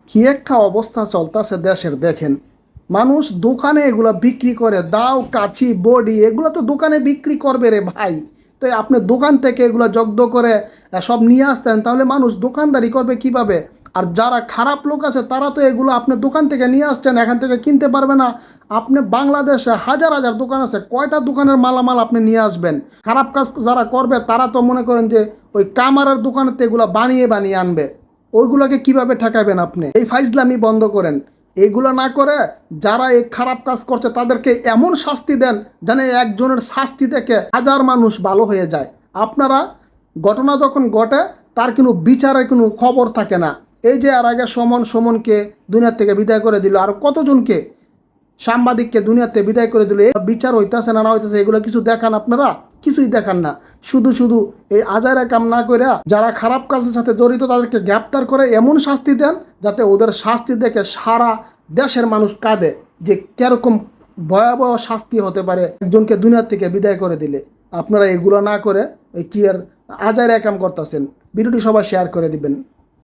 কি একটা অবস্থা চলতেছে দেশের দেখেন। মানুষ দোকানে এগুলো বিক্রি করে, দাও কাঠি বডি এগুলো তো দোকানে বিক্রি করবে রে ভাই। তো আপনি দোকান থেকে এগুলো জব্দ করে সব নিয়ে আসতেন, তাহলে মানুষ দোকানদারি করবে কিভাবে? আর যারা খারাপ লোক আছে তারা তো এগুলো আপনি দোকান থেকে নিয়ে আসছেন, এখান থেকে কিনতে পারবে না। আপনি বাংলাদেশে হাজার হাজার দোকান আছে, কয়টা দোকানের মালামাল আপনি নিয়ে আসবেন? খারাপ কাজ যারা করবে তারা তো মনে করেন যে ওই কামারের দোকানেতে এগুলো বানিয়ে বানিয়ে আনবে। ওইগুলোকে কিভাবে ঠেকাবেন আপনি? এই ফাইজলামি বন্ধ করেন। এইগুলো না করে যারা এই খারাপ কাজ করছে তাদেরকে এমন শাস্তি দেন যেন একজনের শাস্তি থেকে হাজার মানুষ ভালো হয়ে যায়। আপনারা ঘটনা যখন ঘটে তার কোনো বিচারের কোনো খবর থাকে না। এই যে আর আগে সুমনকে দুনিয়ার থেকে বিদায় করে দিল, আর কতজনকে সাংবাদিককে দুনিয়াতে বিদায় করে দিল, বিচার হইতেছে না হইতেছে এগুলো কিছু দেখান আপনারা? কিছুই দেখান না। শুধু শুধু এই আজারে কাম না করে যারা খারাপ কাজের সাথে জড়িত তাদেরকে গ্রেপ্তার করে এমন শাস্তি দেন যাতে ওদের শাস্তি দেখে সারা দেশের মানুষ কাঁদে যে কিরকম ভয়াবহ শাস্তি হতে পারে একজনকে দুনিয়ার থেকে বিদায় করে দিলে। আপনারা এগুলো না করে কি আর আজারে কাম করতেছেন? ভিডিওটি সবাই শেয়ার করে দিবেন।